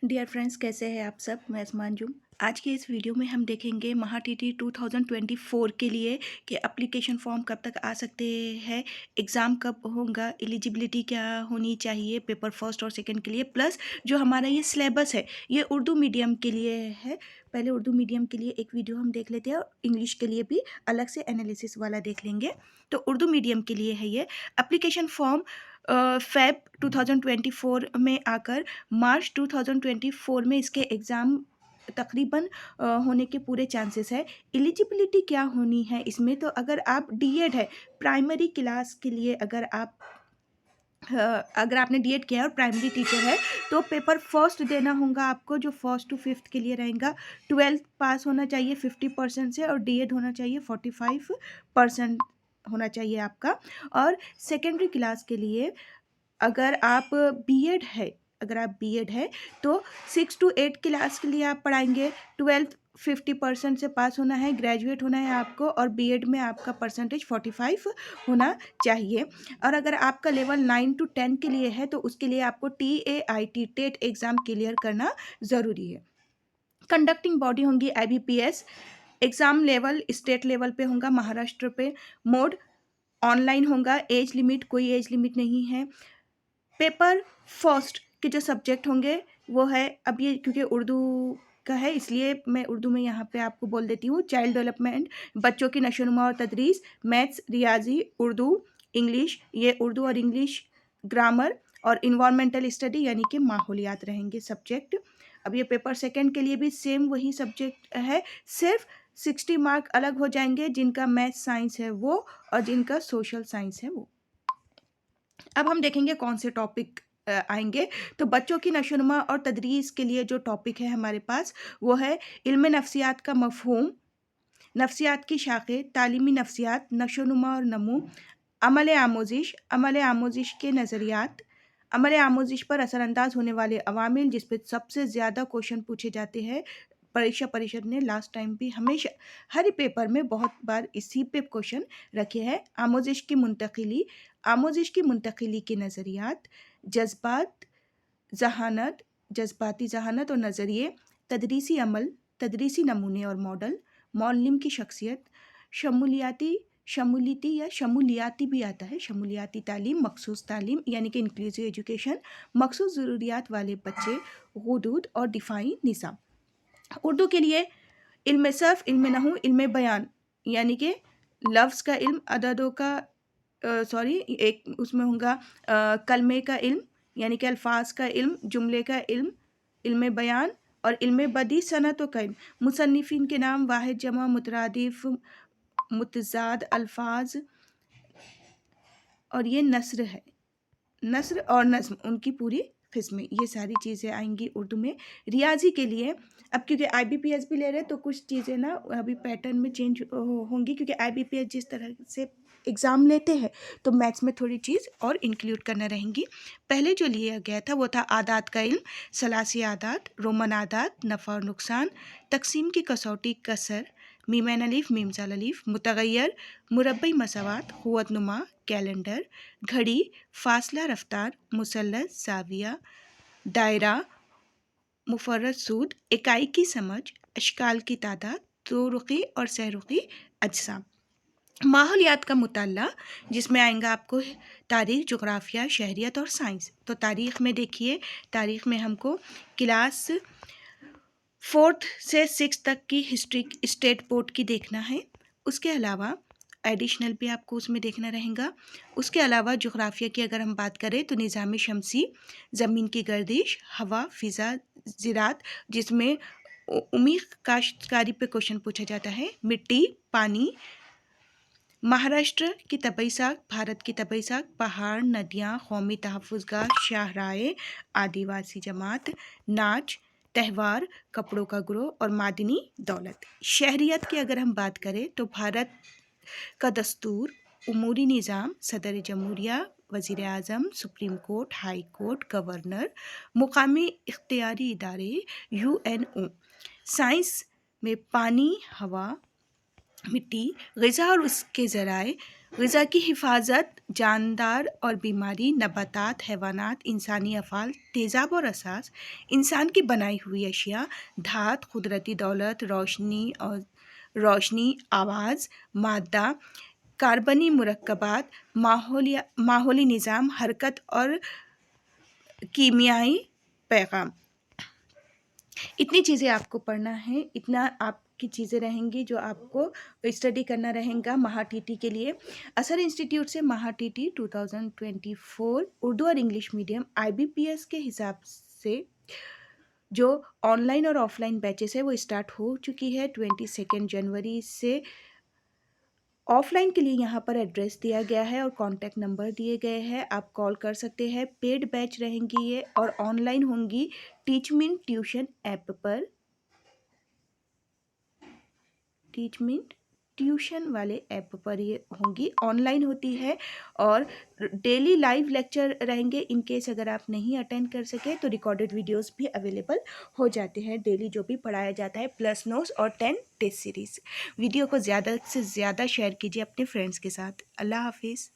Dear friends, कैसे हैं आप सब। मैं आसमान जुम। आज के इस वीडियो में हम देखेंगे महा टीटी 2024 के लिए कि एप्लीकेशन फॉर्म कब तक आ सकते हैं, एग्ज़ाम कब होगा, एलिजिबिलिटी क्या होनी चाहिए पेपर फर्स्ट और सेकंड के लिए, प्लस जो हमारा ये सिलेबस है ये उर्दू मीडियम के लिए है। पहले उर्दू मीडियम के लिए एक वीडियो हम देख लेते हैं और इंग्लिश के लिए भी अलग से एनालिसिस वाला देख लेंगे। तो उर्दू मीडियम के लिए है ये एप्लीकेशन फॉर्म फेब 2024 में आकर मार्च 2024 में इसके एग्ज़ाम तकरीबन होने के पूरे चांसेस है। एलिजिबिलिटी क्या होनी है इसमें, तो अगर आप डीएड है प्राइमरी क्लास के लिए, अगर आपने डीएड किया है और प्राइमरी टीचर है तो पेपर फर्स्ट देना होगा आपको, जो फर्स्ट टू फिफ्थ के लिए रहेगा। 12th पास होना चाहिए 50% से और डीएड होना चाहिए 45% होना चाहिए आपका। और सेकेंडरी क्लास के लिए अगर आप बीएड है अगर आप बीएड है तो 6 to 8 क्लास के लिए आप पढ़ाएंगे। 12th 50% से पास होना है, ग्रेजुएट होना है आपको, और बीएड में आपका परसेंटेज 45 होना चाहिए। और अगर आपका लेवल 9 to 10 के लिए है तो उसके लिए आपको TAIT टेट एग्ज़ाम क्लियर करना ज़रूरी है। कंडक्टिंग बॉडी होंगी IBPS। Exam level state level पे होगा, महाराष्ट्र पे। मोड ऑनलाइन होगा। एज लिमिट कोई एज लिमिट नहीं है। पेपर फर्स्ट के जो सब्जेक्ट होंगे वो है, अब ये क्योंकि उर्दू का है इसलिए मैं उर्दू में यहाँ पे आपको बोल देती हूँ। चाइल्ड डेवलपमेंट, बच्चों की नशोनुमा और तदरीस, मैथ्स, रियाजी, उर्दू, इंग्लिश, ये उर्दू और इंग्लिश, ग्रामर और इन्वायरमेंटल स्टडी यानी कि माहौलियात रहेंगे सब्जेक्ट। अब ये पेपर सेकंड के लिए भी सेम वही सब्जेक्ट है, सिर्फ 60 मार्क अलग हो जाएंगे, जिनका मैथ्स साइंस है वो और जिनका सोशल साइंस है वो। अब हम देखेंगे कौन से टॉपिक आएंगे। तो बच्चों की नशोनुमा और तदरीस के लिए जो टॉपिक है हमारे पास वो है इल्म नफ्सियात का मफहूम, नफ्सियात की शाखें, तालीमी नफ्सियात, नशोनुमा और नमू, अमल आमोजिश के नज़रियात, अमल आमोजिश पर असरअंदाज होने वाले अवामिल, जिस पर सबसे ज़्यादा क्वेश्चन पूछे जाते हैं। परीक्षा परिषद ने लास्ट टाइम भी हमेशा हर पेपर में बहुत बार इसी पे क्वेश्चन रखे हैं। आमोजिश की मुंतकिली के नज़रियात, जज्बात जहानत जज्बाती जहानत और नज़रिए, तदरीसी अमल, तदरीसी नमूने और मॉडल, मौलम की शख्सियत, शमूलियती या शमूलियाती भी आता है, शमूलियाती तालीम, मखसूस तालीम यानी कि इंक्लूसिव एजुकेशन, मखसूस ज़रूरियात वाले बच्चे, हुदूद और दिफाई निज़ाम। उर्दू के लिए इल्म सर्फ, इल्म नहू, इल्म बयान यानी कि लफ्ज़ का इल्म, अददों का एक उसमें होगा कलमे का इल्म यानी कि अल्फाज का इल्म, जुमले का इल्म, इल्म बयान और इल्म बदी सनतों का इल्म, मुसन्निफिन के नाम, वाहिद जमा मुतरादिफ मुतज़ाद अल्फाज, और ये नस्र है, नस्र और नज़्म उनकी पूरी किस्में, ये सारी चीज़ें आएंगी उर्दू में। रियाजी के लिए अब क्योंकि IBPS भी ले रहे हैं तो कुछ चीज़ें ना अभी पैटर्न में चेंज होंगी, क्योंकि IBPS जिस तरह से एग्ज़ाम लेते हैं तो मैथ्स में थोड़ी चीज़ और इंक्लूड करना रहेंगी। पहले जो लिया गया था वो था आदात का इल्म, सलासी आदात, रोमन आदात, नफ़ा और नुकसान, तकसीम की कसौटी, कसर, मीमैन अलीफ, मीमजाल अलीफ, मुतगैर, मुरब्बई मसावात, क़ुव्वत नुमा, कैलेंडर, घड़ी, फासला, रफ्तार, मुसल्लस, ज़ाविया, दायरा, मुफर्रद सूद, इकाई की समझ, अशकाल की तादाद, तुरुक़ी और सहरुक़ी अजसाम। माहौलियात का मुताल्ला जिसमें आएगा आपको तारीख़, जोग्राफिया, शहरियत और साइंस। तो तारीख़ में देखिए, तारीख़ में हमको क्लास 4th से 6th तक की हिस्ट्री स्टेट बोर्ड की देखना है। उसके अलावा एडिशनल भी आपको उसमें देखना रहेगा। उसके अलावा जोग्राफिया की अगर हम बात करें तो निज़ाम शमसी, ज़मीन की गर्दिश, हवा, फ़िज़ा, ज़राअत जिसमें उम्मी काश्तकारी पे क्वेश्चन पूछा जाता है, मिट्टी, पानी, महाराष्ट्र की तबई साख, भारत की तबई साख, पहाड़, नदियाँ, कौमी तहफ़्फ़ुज़गाह, शाहराए, आदिवासी जमात, नाच, त्यौहार, कपड़ों का ग्रोह और मादनी दौलत। शहरियत की अगर हम बात करें तो भारत का दस्तूर, उमूरी निज़ाम, सदर जमहूरिया, वज़ीर आज़म, supreme court, high court, governor, मुकामी इख्तियारी इदारे, UNO। साइंस में पानी, हवा, मिट्टी, ग़िज़ा और उसके ज़राए, ग़िज़ा की हिफाजत, जानदार और बीमारी, नबातात, हैवानात, इंसानी अफ़ाल, तेज़ाब और असास, इंसान की बनाई हुई अशिया, धात, कुदरती दौलत, रोशनी, आवाज़, मादा, कार्बनी मुरक्कबात, माहौली निज़ाम, हरकत और कीमियाई पैगाम। इतनी चीज़ें आपको पढ़ना है, इतना आपकी चीज़ें रहेंगी जो आपको स्टडी करना रहेगा महाटीटी के लिए। असर इंस्टीट्यूट से महाटीटी 2024 उर्दू और इंग्लिश मीडियम IBPS के हिसाब से जो ऑनलाइन और ऑफलाइन बैचेस है वो स्टार्ट हो चुकी है 22 जनवरी से। ऑफलाइन के लिए यहाँ पर एड्रेस दिया गया है और कॉन्टैक्ट नंबर दिए गए हैं, आप कॉल कर सकते हैं। पेड बैच रहेंगी ये और ऑनलाइन होंगी टीचमिंट ट्यूशन ऐप पर। टीचमिंट ट्यूशन वाले ऐप पर ये होंगी, ऑनलाइन होती है और डेली लाइव लेक्चर रहेंगे। इन केस अगर आप नहीं अटेंड कर सके तो रिकॉर्डेड वीडियोस भी अवेलेबल हो जाते हैं। डेली जो भी पढ़ाया जाता है प्लस नोट्स और 10 टेस्ट सीरीज़। वीडियो को ज़्यादा से ज़्यादा शेयर कीजिए अपने फ्रेंड्स के साथ। अल्लाह हाफिज़।